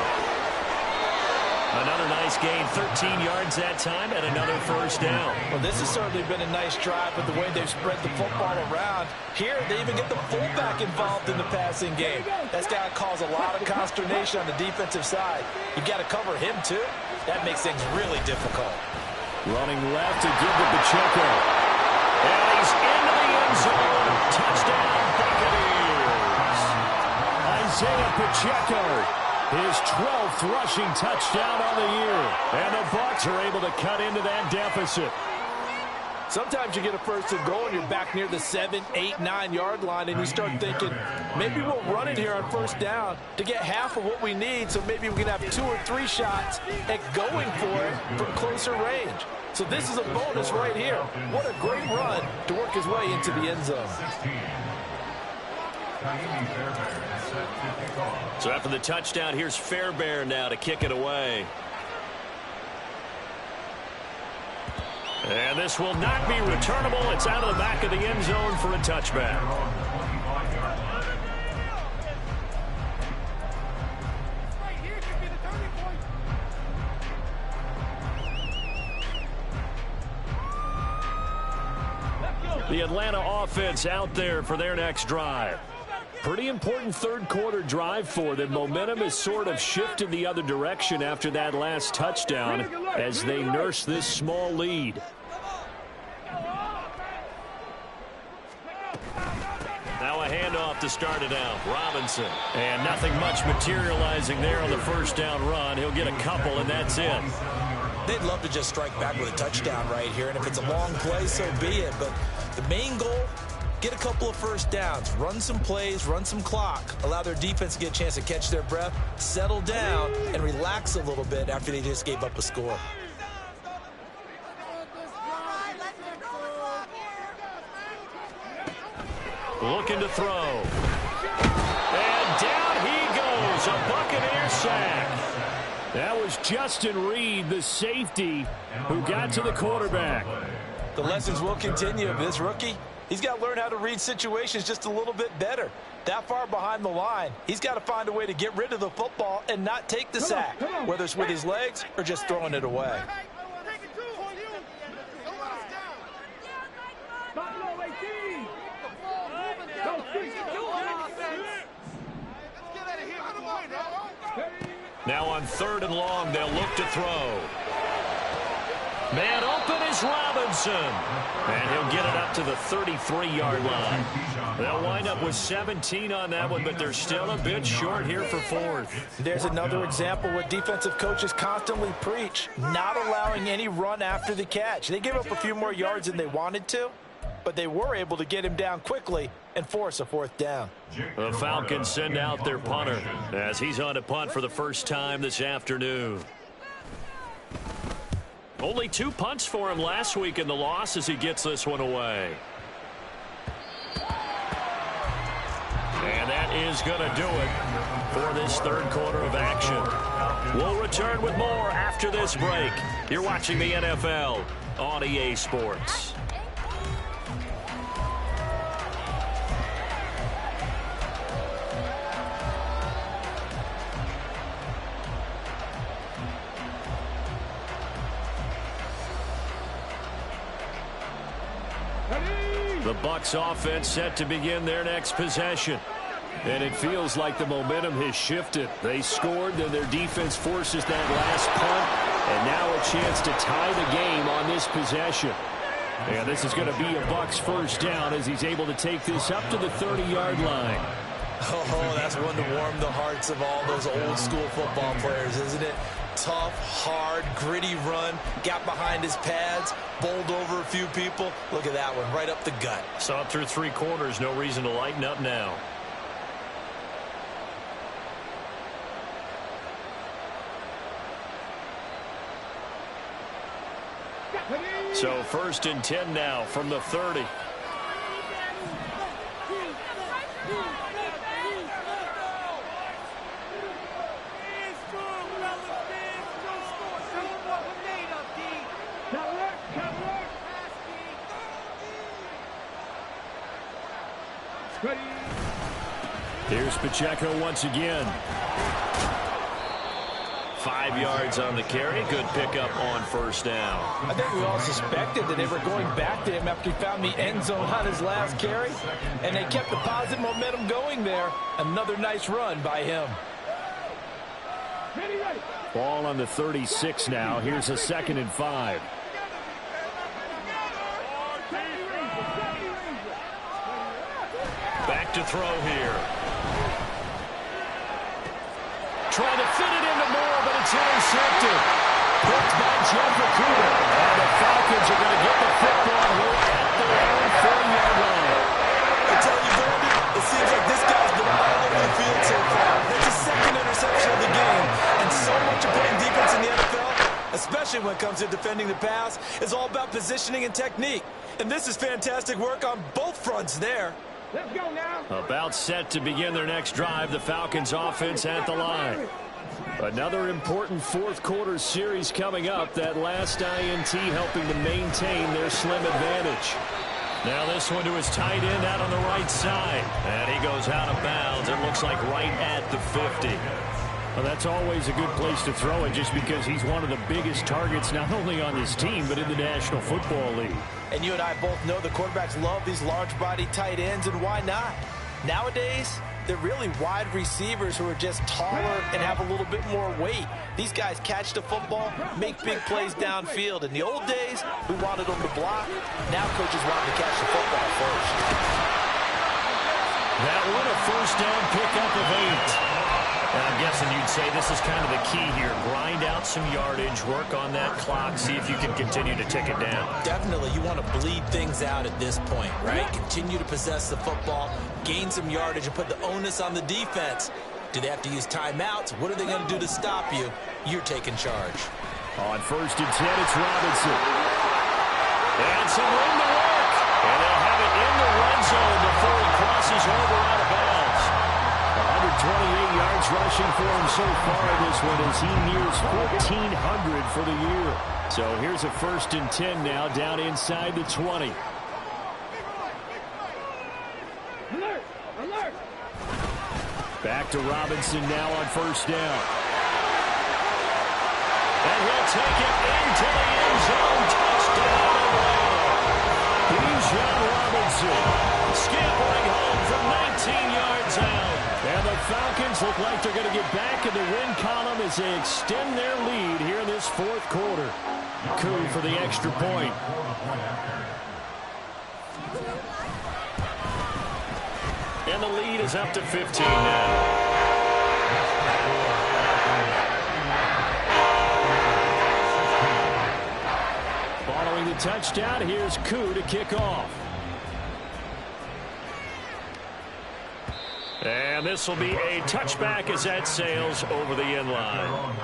Another nice gain, 13 yards that time, and another first down. Well, this has certainly been a nice drive with the way they've spread the football around. Here, they even get the fullback involved in the passing game. That's got to cause a lot of consternation on the defensive side. You've got to cover him, too. That makes things really difficult. Running left to give to Pacheco. And he's into the end zone. Touchdown, Buccaneers. Isaiah Pacheco. His 12th rushing touchdown on the year. And the Bucs are able to cut into that deficit. Sometimes you get a first and goal and you're back near the 7, 8, 9 yard line and you start thinking, maybe we'll run it here on first down to get half of what we need, so maybe we can have 2 or 3 shots at going for it from closer range. So this is a bonus right here. What a great run to work his way into the end zone. So after the touchdown, here's Fairbairn now to kick it away. And this will not be returnable. It's out of the back of the end zone for a touchback. The Atlanta offense out there for their next drive. Pretty important third quarter drive for them. Momentum has sort of shifted the other direction after that last touchdown as they nurse this small lead. Now a handoff to start it out. Robinson. And nothing much materializing there on the first down run. He'll get a couple, and that's it. They'd love to just strike back with a touchdown right here, and if it's a long play, so be it. But the main goal, get a couple of first downs, run some plays, run some clock, allow their defense to get a chance to catch their breath, settle down, and relax a little bit after they just gave up a score. Looking to throw. And down he goes. A Buccaneer sack. That was Justin Reed, the safety, who got to the quarterback. The lessons will continue. This rookie, he's got to learn how to read situations just a little bit better. That far behind the line, he's got to find a way to get rid of the football and not take the sack, whether it's with his legs or just throwing it away. Now on third and long, they'll look to throw. Man open is Robinson. And he'll get it up to the 33-yard line. They'll wind up with 17 on that one, but they're still a bit short here for fourth. There's another example where defensive coaches constantly preach, not allowing any run after the catch. They gave up a few more yards than they wanted to, but they were able to get him down quickly and force a fourth down. The Falcons send out their punter as he's on a punt for the first time this afternoon. Only 2 punts for him last week in the loss as he gets this one away. And that is going to do it for this third quarter of action. We'll return with more after this break. You're watching the NFL on EA Sports. The Bucs offense set to begin their next possession. And it feels like the momentum has shifted. They scored, then their defense forces that last punt. And now a chance to tie the game on this possession. And this is going to be a Bucs first down as he's able to take this up to the 30-yard line. Oh, that's one to warm the hearts of all those old school football players, isn't it? Tough, hard, gritty run, got behind his pads, bowled over a few people. Look at that one, right up the gut. Saw it through 3 quarters, no reason to lighten up now. So 1st and 10 now from the 30. Here's Pacheco once again. 5 yards on the carry. Good pickup on first down. I think we all suspected that they were going back to him after he found the end zone on his last carry, and they kept the positive momentum going there. Another nice run by him. Ball on the 36 now. Here's a 2nd and 5. Back to throw here. Trying to fit it into Moore, but it's intercepted. Picked by Jeff Okudah. And the Falcons are going to get the football here at their own 40-yard line. I tell you, Brandon, it seems like this guy's been all over the field so far. That's his 2nd interception of the game. And so much of playing defense in the NFL, especially when it comes to defending the pass, is all about positioning and technique. And this is fantastic work on both fronts there. Let's go now. About set to begin their next drive, the Falcons offense at the line. Another important 4th quarter series coming up. That last INT helping to maintain their slim advantage. Now this one to his tight end out on the right side. And he goes out of bounds. It looks like right at the 50. Well, that's always a good place to throw it just because he's one of the biggest targets not only on his team but in the National Football League. And you and I both know the quarterbacks love these large-body tight ends, and why not? Nowadays, they're really wide receivers who are just taller and have a little bit more weight. These guys catch the football, make big plays downfield. In the old days, we wanted them to block. Now coaches want them to catch the football first. That one a first down pickup of 8. And I'm guessing you'd say this is kind of the key here. Grind out some yardage, work on that clock, see if you can continue to tick it down. Definitely, you want to bleed things out at this point, right? Continue to possess the football, gain some yardage, and put the onus on the defense. Do they have to use timeouts? What are they going to do to stop you? You're taking charge. On 1st and 10, it's Robinson. And some room to work. And they'll have it in the red zone before he crosses over out of bounds. 128 yards rushing for him so far in this one as he nears 1,400 for the year. So here's a 1st and 10 now down inside the 20. Alert! Alert! Back to Robinson now on first down. And he'll take it into the end zone. Touchdown. Bijan Robinson scampering home from 19 yards out. And the Falcons look like they're going to get back in the win column as they extend their lead here in this 4th quarter. Coup for the extra point. And the lead is up to 15 now. Following the touchdown, here's Coup to kick off. And this will be a touchback as that sails over the end line.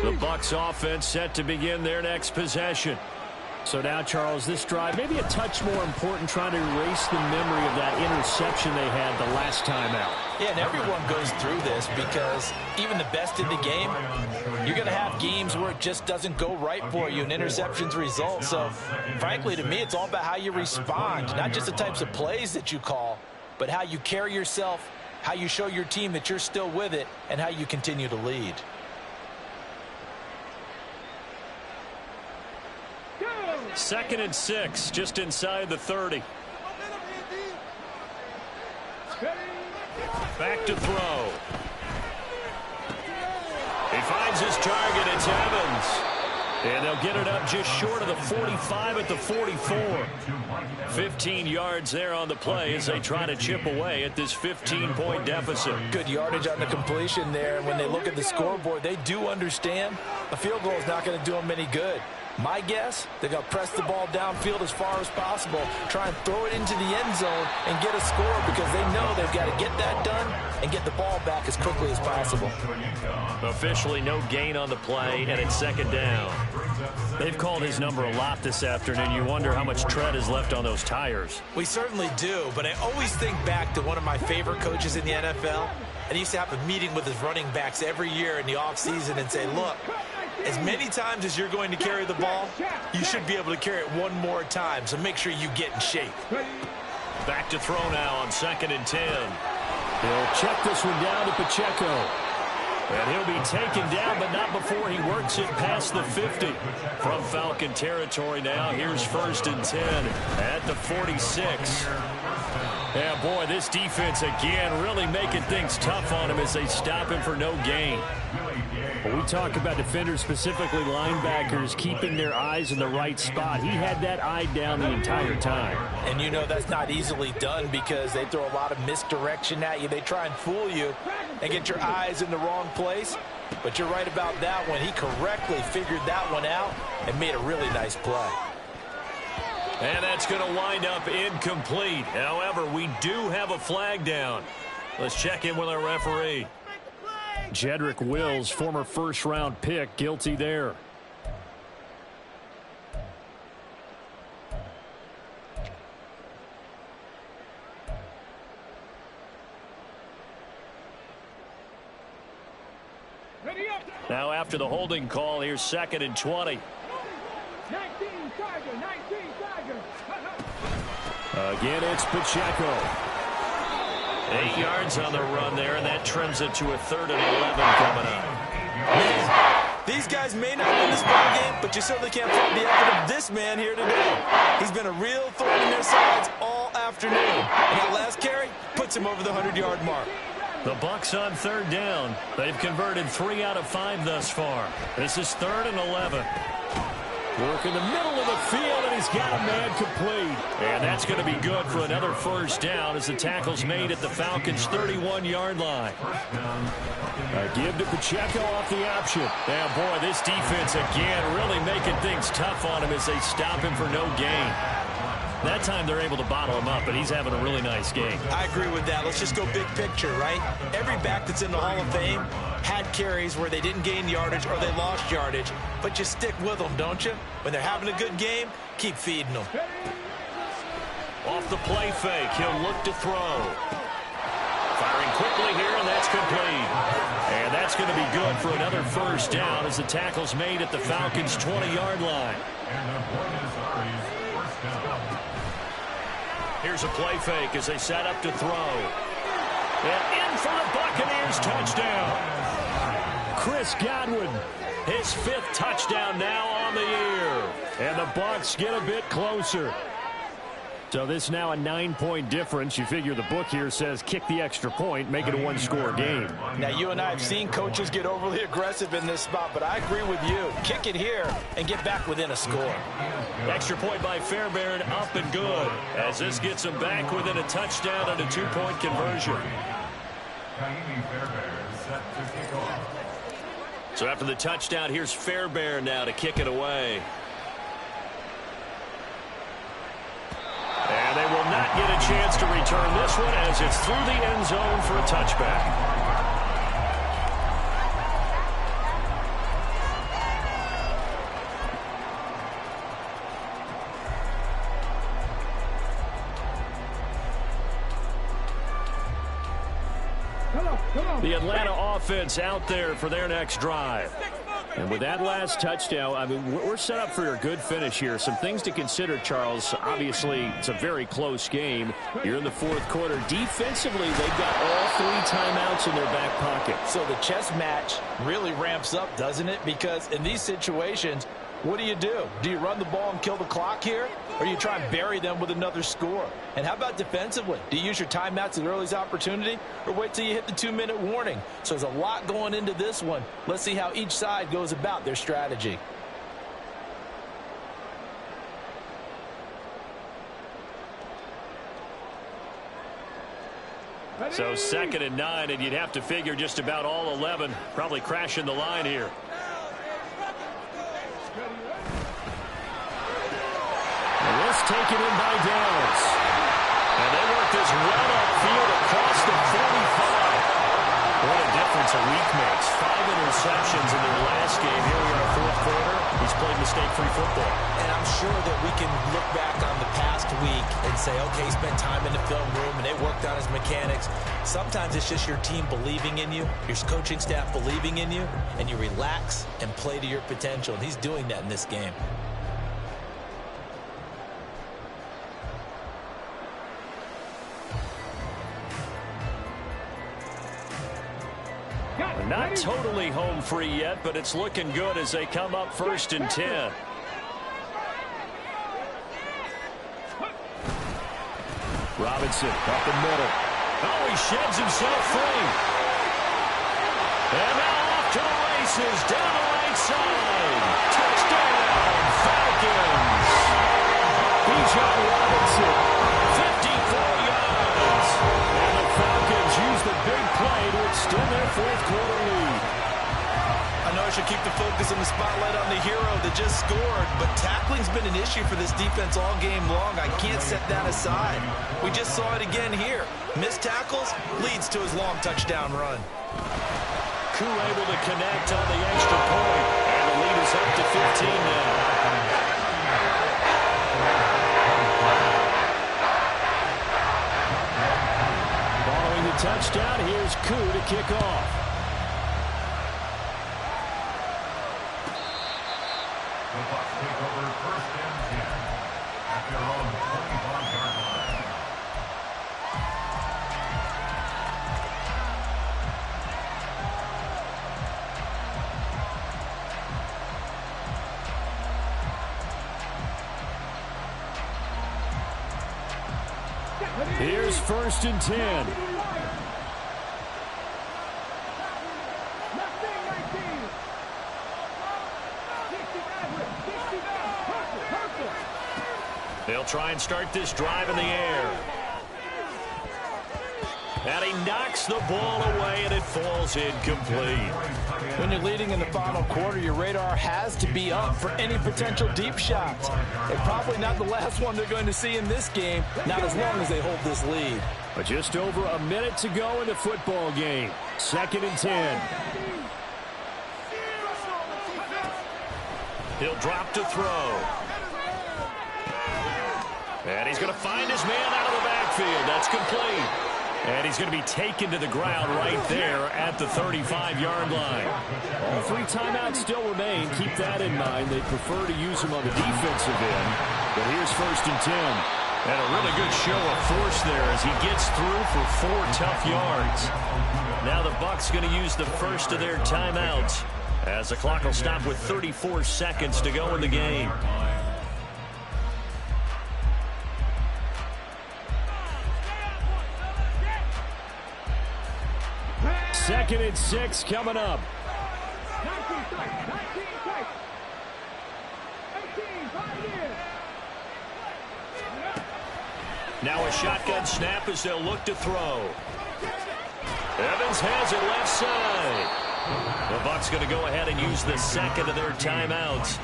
The Bucs offense set to begin their next possession. So now, Charles, this drive maybe a touch more important, trying to erase the memory of that interception they had the last time out. Yeah, and everyone goes through this because even the best in the game, you're going to have games where it just doesn't go right for you and interceptions result. So, frankly, to me, it's all about how you respond, not just the types of plays that you call, but how you carry yourself, how you show your team that you're still with it, and how you continue to lead. Second and 6, just inside the 30. Back to throw. He finds his target. It's Evans. And they'll get it up just short of the 45 at the 44. 15 yards there on the play as they try to chip away at this 15-point deficit. Good yardage on the completion there. And when they look at the scoreboard, they do understand a field goal is not going to do them any good. My guess, they're going to press the ball downfield as far as possible, try and throw it into the end zone and get a score because they know they've got to get that done and get the ball back as quickly as possible. Officially no gain on the play, and it's second down. They've called his number a lot this afternoon. You wonder how much tread is left on those tires. We certainly do, but I always think back to one of my favorite coaches in the NFL, and he used to have a meeting with his running backs every year in the offseason and say, look, as many times as you're going to carry the ball, you should be able to carry it one more time, so make sure you get in shape. Back to throw now on 2nd and 10. He'll check this one down to Pacheco. And he'll be taken down, but not before he works it past the 50. From Falcon territory now, here's 1st and 10 at the 46. Yeah, boy, this defense again really making things tough on him as they stop him for no gain. When we talk about defenders, specifically linebackers, keeping their eyes in the right spot, he had that eye down the entire time. And you know that's not easily done because they throw a lot of misdirection at you. They try and fool you and get your eyes in the wrong place. But you're right about that one. He correctly figured that one out and made a really nice play. And that's going to wind up incomplete. However, we do have a flag down. Let's check in with our referee. Jedrick Wills, former first-round pick, guilty there. Now after the holding call, here's 2nd and 20. 19 Tiger, 19 Tiger. Again, it's Pacheco. 8 yards on the run there, and that trims it to a 3rd and 11 coming up. These guys may not win this ball game, but you certainly can't fault the effort of this man here today. He's been a real thorn in their sides all afternoon. And that last carry puts him over the 100-yard mark. The Bucs on 3rd down. They've converted 3 out of 5 thus far. This is 3rd and 11. Work in the middle of the field, and he's got a man complete. And that's going to be good for another 1st down as the tackle's made at the Falcons' 31-yard line. A give to Pacheco off the option. Yeah, boy, this defense again really making things tough on him as they stop him for no gain. That time they're able to bottle him up, but he's having a really nice game. I agree with that. Let's just go big picture, right? Every back that's in the Hall of Fame had carries where they didn't gain yardage or they lost yardage, but you stick with them, don't you? When they're having a good game, keep feeding them. Off the play fake, he'll look to throw. Firing quickly here, and that's complete. And that's going to be good for another 1st down as the tackle's made at the Falcons' 20-yard line. Here's a play fake as they set up to throw. And in for the Buccaneers touchdown. Chris Godwin, his 5th touchdown now on the year. And the Bucs get a bit closer. So this now a 9-point difference. You figure the book here says kick the extra point, make it a 1-score game. Now, you and I have seen coaches get overly aggressive in this spot, but I agree with you. Kick it here and get back within a score. Extra point by Fairbairn, up and good, as this gets them back within a touchdown and a 2-point conversion. So after the touchdown, here's Fairbairn now to kick it away. And they will not get a chance to return this one as it's through the end zone for a touchback. The Atlanta offense out there for their next drive. And with that last touchdown, I mean, we're set up for a good finish here. Some things to consider, Charles. Obviously, it's a very close game. You're in the fourth quarter. Defensively, they've got all 3 timeouts in their back pocket. So the chess match really ramps up, doesn't it? Because in these situations, what do? Do you run the ball and kill the clock here? Or you try and bury them with another score? And how about defensively? Do you use your timeouts at early's opportunity? Or wait till you hit the 2-minute warning? So there's a lot going into this one. Let's see how each side goes about their strategy. So 2nd and 9, and you'd have to figure just about all 11 probably crashing the line here. This taken in by Dallas. And they work this well upfield across the 45. What a difference a week makes. 5 interceptions in their last game. Here we are, fourth quarter. He's played mistake-free football. And I'm sure that we can look back on the past week and say, okay, he spent time in the film room and they worked on his mechanics. Sometimes it's just your team believing in you, your coaching staff believing in you, and you relax and play to your potential. And he's doing that in this game. Not totally home free yet, but it's looking good as they come up 1st and 10. Robinson up the middle. Oh, he sheds himself free. And now off to the races down the right side. Touchdown, Falcons. Bijan Robinson, 54 yards. And the Falcons use the big play to extend their fourth quarter lead. I know I should keep the focus and the spotlight on the hero that just scored, but tackling's been an issue for this defense all game long. I can't set that aside. We just saw it again here. Missed tackles leads to his long touchdown run. Koo able to connect on the extra point, and the lead is up to 15 now. Following the touchdown, here's Koo to kick off. The Bucs take over 1st and 10 at their own 25-yard line. Here's 1st and 10. They'll try and start this drive in the air. And he knocks the ball away, and it falls incomplete. When you're leading in the final quarter, your radar has to be up for any potential deep shots. And probably not the last one they're going to see in this game, not as long as they hold this lead. But just over a minute to go in the football game. 2nd and 10. He'll drop to throw. And he's going to find his man out of the backfield. That's complete. And he's going to be taken to the ground right there at the 35-yard line. All 3 timeouts still remain. Keep that in mind. They prefer to use them on the defensive end. But here's 1st and 10. And a really good show of force there as he gets through for 4 tough yards. Now the Bucs going to use the first of their timeouts as the clock will stop with 34 seconds to go in the game. 2nd and 6 coming up. 19 strikes. 18, 5 years. Now a shotgun snap as they'll look to throw. Evans has it left side. The Bucs going to go ahead and use the second of their timeouts.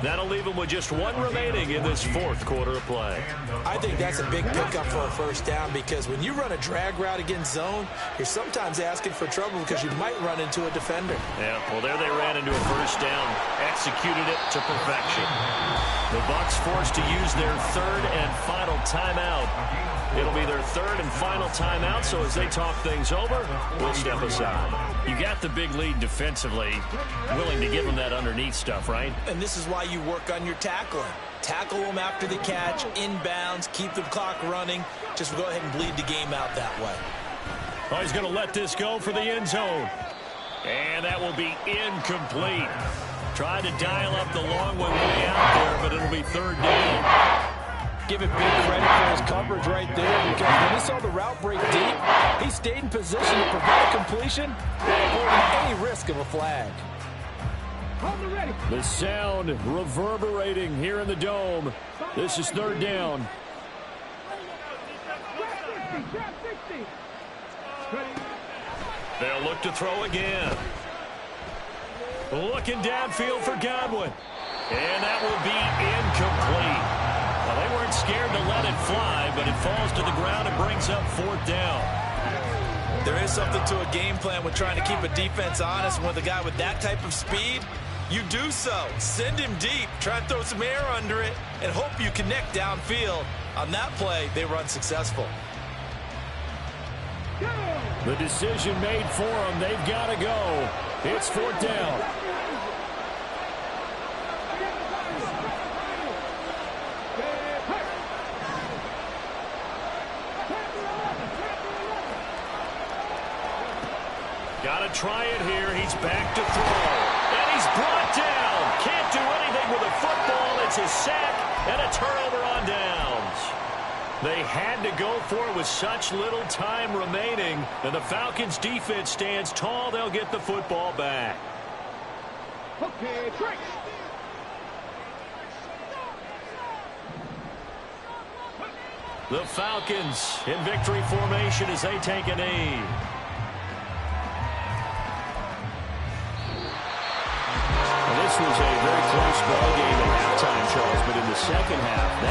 That'll leave them with just 1 remaining in this fourth quarter of play. I think that's a big pickup for a first down because when you run a drag route against zone, you're sometimes asking for trouble because you might run into a defender. Yeah, well, there they ran into a first down, executed it to perfection. The Bucs forced to use their third and final timeout. It'll be their third and final timeout, so as they talk things over, we'll step aside. You got the big lead defensively, willing to give them that underneath stuff, right? And this is why you work on your tackling. Tackle them after the catch, inbounds, keep the clock running. Just go ahead and bleed the game out that way. Oh, he's going to let this go for the end zone. And that will be incomplete. Tried to dial up the long one way out there, but it'll be third down. Give it big credit for his coverage right there, because when he saw the route break deep, he stayed in position to prevent a completion while avoiding any risk of a flag. The sound reverberating here in the dome. This is third down. They'll look to throw again. Looking downfield for Godwin. And that will be incomplete. Well, they weren't scared to let it fly, but it falls to the ground and brings up fourth down. There is something to a game plan with trying to keep a defense honest. And with a guy with that type of speed, you do so. Send him deep. Try and throw some air under it and hope you connect downfield. On that play, they were unsuccessful. The decision made for them. They've got to go. It's fourth down. Got to try it here. He's back to throw. And he's brought down. Can't do anything with a football. It's a sack and a turnover on downs. They had to go for it with such little time remaining. And the Falcons defense stands tall. They'll get the football back. Okay, trick. The Falcons in victory formation as they take a knee. This was a very close ball game at halftime, Charles, but in the second half, now